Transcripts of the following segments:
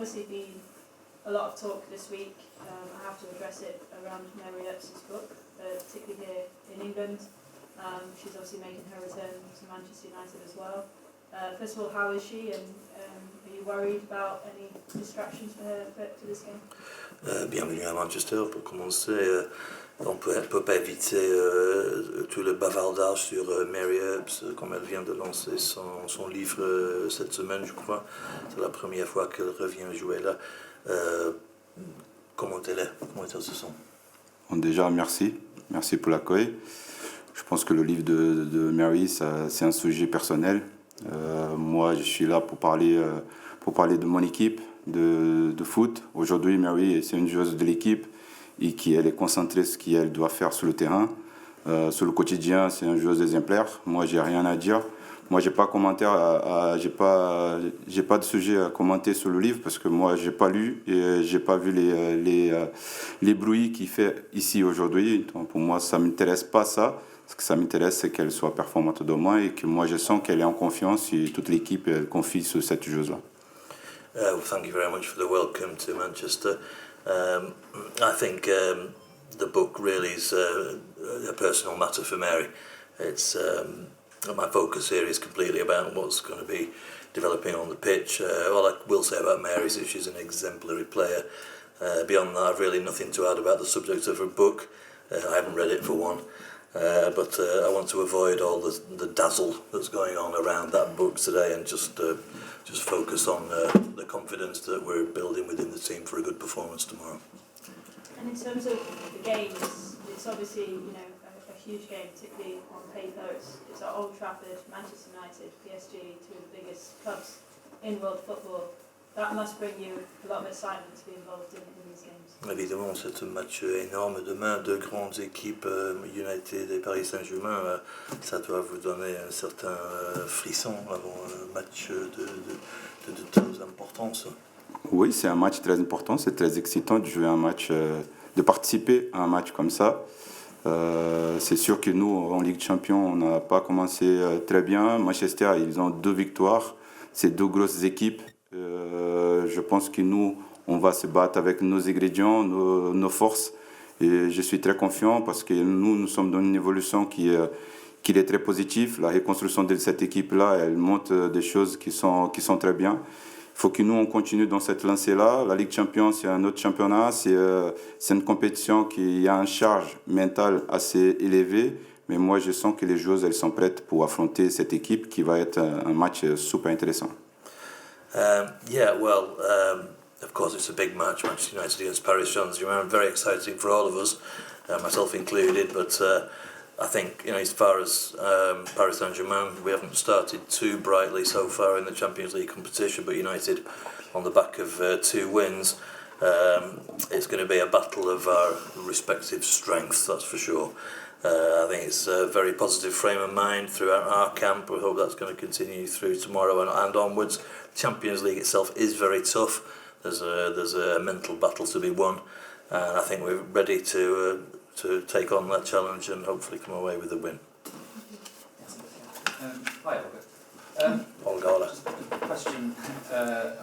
obviously been a lot of talk this week. I have to address it around Mary Earps' book, particularly here in England. She's obviously making her return to Manchester United as well. First of all, how is she, and are you worried about any distractions for her for this game? Bienvenue à Manchester. Pour commencer, on ne peut pas éviter tout le bavardage sur Mary Earps, comme elle vient de lancer son livre cette semaine, je crois. C'est la première fois qu'elle revient jouer là. Comment elle se sent? Déjà, merci pour l'accueil. Je pense que le livre de Mary, c'est un sujet personnel. Moi, je suis là pour parler de mon équipe de foot. Aujourd'hui, Mary, c'est une joueuse de l'équipe et elle est concentrée sur ce qu'elle doit faire sur le terrain. Sur le quotidien, c'est une joueuse exemplaire. Moi, j'ai rien à dire. Moi, j'ai pas de sujet à commenter sur le livre parce que moi, j'ai pas lu et j'ai pas vu les bruits qu'il fait ici aujourd'hui. Donc, pour moi, ça m'intéresse pas ça. Ce que ça m'intéresse, c'est qu'elle soit performante demain et que moi, je sens qu'elle est en confiance et toute l'équipe confie sur cette joueuse-là. Well, thank you very much for the welcome to Manchester. I think the book really is a personal matter for Mary. It's my focus here is completely about what's going to be developing on the pitch. All I will say about Mary is that she's an exemplary player. Beyond that, I've really nothing to add about the subject of her book. I haven't read it for one. But I want to avoid all the dazzle that's going on around that book today and just focus on the confidence that we're building within the team for a good performance tomorrow. And in terms of the games, it's obviously a huge game, particularly on paper. It's at Old Trafford, Manchester United, PSG, two of the biggest clubs in world football. That must bring you a lot of excitement to be involved in these games. Évidemment, c'est un match énorme demain, deux grandes équipes, United et Paris Saint-Germain. Ça doit vous donner un certain frisson avant un match de telle importance. Oui, c'est un match très important, c'est très excitant de jouer un match, de participer à un match comme ça. C'est sûr que nous, en Ligue des Champions, on n'a pas commencé très bien. Manchester, ils ont 2 victoires, c'est 2 grosses équipes. Je pense que nous, on va se battre avec nos ingrédients, nos forces. Et je suis très confiant parce que nous sommes dans une évolution qui est très positive. La reconstruction de cette équipe-là, elle montre des choses qui sont très bien. Il faut que nous, on continue dans cette lancée-là. La Ligue des Champions, c'est un autre championnat. C'est une compétition qui a une charge mentale assez élevée. Mais moi, je sens que les joueuses, elles sont prêtes pour affronter cette équipe qui va être un match super intéressant. Of course, it's a big match, Manchester United against Paris Saint-Germain. Very exciting for all of us, myself included. But I think, as far as Paris Saint-Germain, we haven't started too brightly so far in the Champions League competition. But United, on the back of 2 wins, it's going to be a battle of our respective strengths. That's for sure. I think it's a very positive frame of mind throughout our camp. We hope that's going to continue through tomorrow and onwards. Champions League itself is very tough. There's a mental battle to be won, and I think we're ready to take on that challenge and hopefully come away with a win. Hi, Olga. Olga. Just a question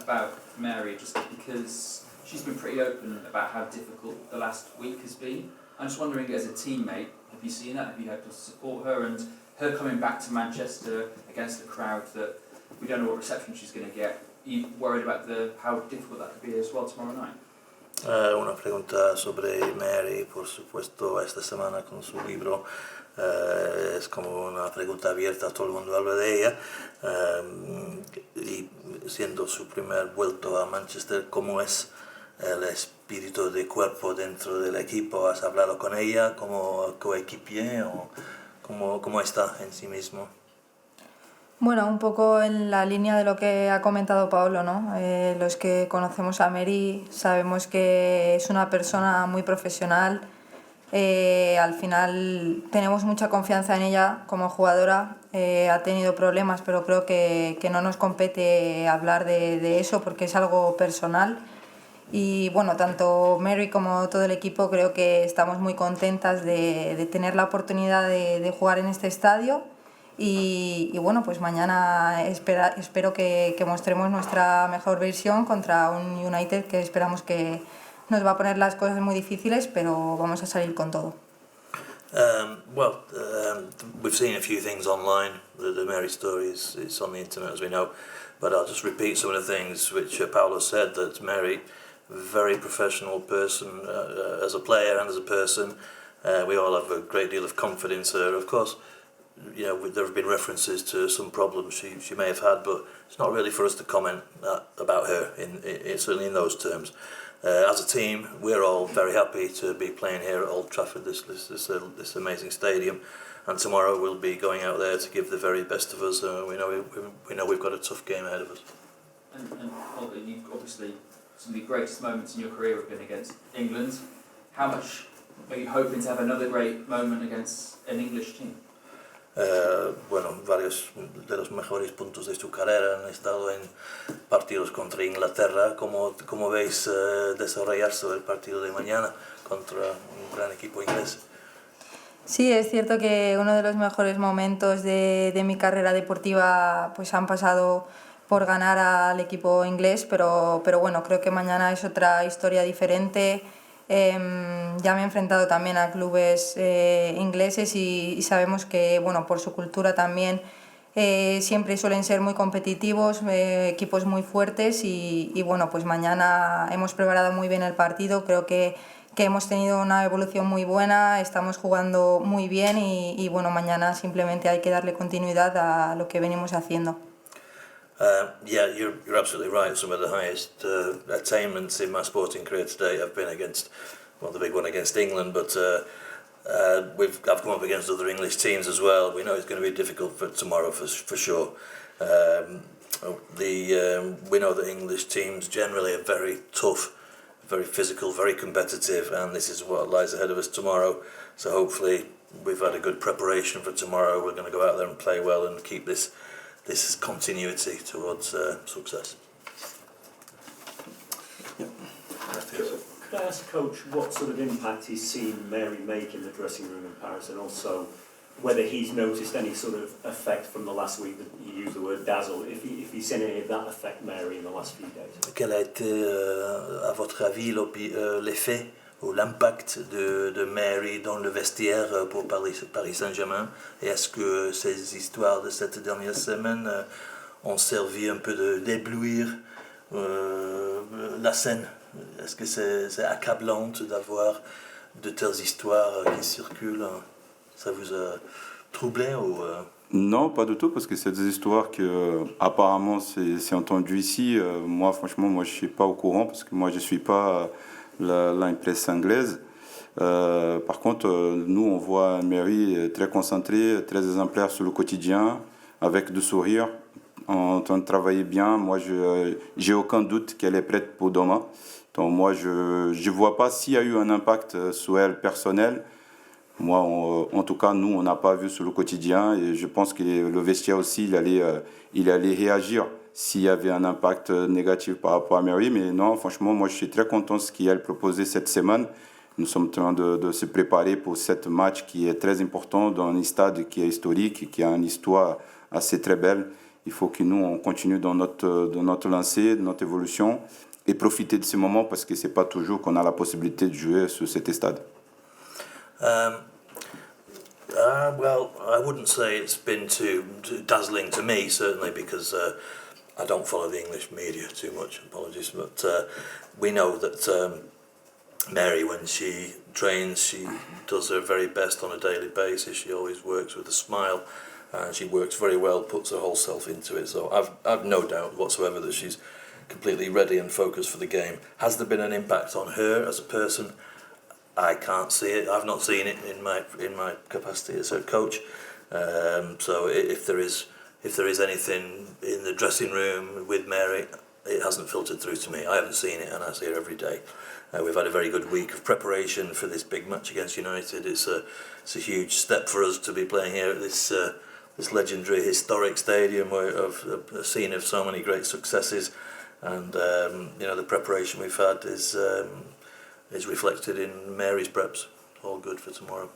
about Mary, just because she's been pretty open about how difficult the last week has been. I'm just wondering, as a teammate, have you seen that? Have you had to support her, and her coming back to Manchester against a crowd that we don't know what reception she's going to get? Are you worried about how difficult that could be as well tomorrow night? Una pregunta sobre Mary, por supuesto, esta semana con su libro. Es como una pregunta abierta, todo el mundo habla de ella. Y siendo su primer vuelto a Manchester, ¿cómo es el espíritu de cuerpo dentro del equipo? ¿Has hablado con ella como coequipier o cómo está en sí mismo? Bueno, un poco en la línea de lo que ha comentado Paolo, ¿no? Los que conocemos a Mary sabemos que es una persona muy profesional. Al final tenemos mucha confianza en ella como jugadora. Ha tenido problemas, pero creo que no nos compete hablar de eso porque es algo personal. Y bueno, tanto Mary como todo el equipo creo que estamos muy contentas de tener la oportunidad de jugar en este estadio y bueno, pues mañana espero que mostremos nuestra mejor versión contra un United que esperamos que nos va a poner las cosas muy difíciles, pero vamos a salir con todo. We've seen a few things online. The Mary story is on the internet, as we know, but I'll just repeat some of the things which Paolo said, that Mary, very professional person as a player and as a person. We all have a great deal of confidence in her. Of course, you know, there have been references to some problems she may have had, but it's not really for us to comment about her, certainly in those terms. As a team, we're all very happy to be playing here at Old Trafford, this amazing stadium, and tomorrow we'll be going out there to give the very best of us. We know we've got a tough game ahead of us. And Olga, you obviously, some of the greatest moments in your career have been against England. How much are you hoping to have another great moment against an English team? Varios de los mejores puntos de su carrera han estado en partidos contra Inglaterra. ¿Cómo veis desarrollarse el partido de mañana contra un gran equipo inglés? Sí, es cierto que uno de los mejores momentos de mi carrera deportiva pues han pasado por ganar al equipo inglés, pero bueno, creo que mañana es otra historia diferente. Ya me he enfrentado también a clubes ingleses y sabemos que, bueno, por su cultura también siempre suelen ser muy competitivos, equipos muy fuertes y bueno, pues mañana hemos preparado muy bien el partido, creo que hemos tenido una evolución muy buena, estamos jugando muy bien y bueno, mañana simplemente hay que darle continuidad a lo que venimos haciendo. You're absolutely right. Some of the highest attainments in my sporting career today have been against, well, the big one against England, but I've come up against other English teams as well. We know it's going to be difficult for tomorrow for sure. We know that English teams generally are very tough, very physical, very competitive, and this is what lies ahead of us tomorrow. So hopefully we've had a good preparation for tomorrow. We're going to go out there and play well and keep this continuity towards success. Yeah. Could I ask Coach what sort of impact he's seen Mary make in the dressing room in Paris, and also whether he's noticed any sort of effect from the last week, that you used the word dazzle, if he's seen any of that affect Mary in the last few days? Quel a été, à votre avis, l'effet ou l'impact de Mary dans le vestiaire pour Paris Saint-Germain, et est-ce que ces histoires de cette dernière semaine ont servi un peu d'éblouir la scène? Est-ce que c'est accablant d'avoir de telles histoires qui circulent? Ça vous a troublé ou Non, pas du tout, parce que c'est des histoires que apparemment c'est entendu ici. Moi, franchement, je suis pas au courant, parce que moi je suis pas la presse anglaise. Par contre, nous, on voit Mary très concentrée, très exemplaire sur le quotidien, avec du sourire, en train de travailler bien. Moi, j'ai aucun doute qu'elle est prête pour demain. Donc moi, je vois pas s'il y a eu un impact sur elle personnel. Moi, en tout cas, nous, on n'a pas vu sur le quotidien, et je pense que le vestiaire aussi, il allait réagir s'il y avait un impact négatif par rapport à Mary. Mais non, franchement, moi, je suis très content de ce qu'elle proposait cette semaine. Nous sommes en train de se préparer pour ce match qui est très important dans un stade qui est historique, qui a une histoire assez très belle. Il faut que nous, on continue dans notre lancée, notre évolution, et profiter de ce moment, parce que ce n'est pas toujours qu'on a la possibilité de jouer sur cet stade. Well, I wouldn't say it's been too dazzling to me, certainly, because I don't follow the English media too much, apologies, but we know that Mary, when she trains, she does her very best on a daily basis. She always works with a smile, and she works very well, puts her whole self into it, so I've no doubt whatsoever that she's completely ready and focused for the game. Has there been an impact on her as a person? I can't see it. I've not seen it in my capacity as a coach. So if there is anything in the dressing room with Mary, it hasn't filtered through to me. I haven't seen it, and I see her every day. We've had a very good week of preparation for this big match against United. It's a huge step for us to be playing here at this legendary, historic stadium, of a scene of so many great successes. And the preparation we've had is reflected in Mary's preps. All good for tomorrow.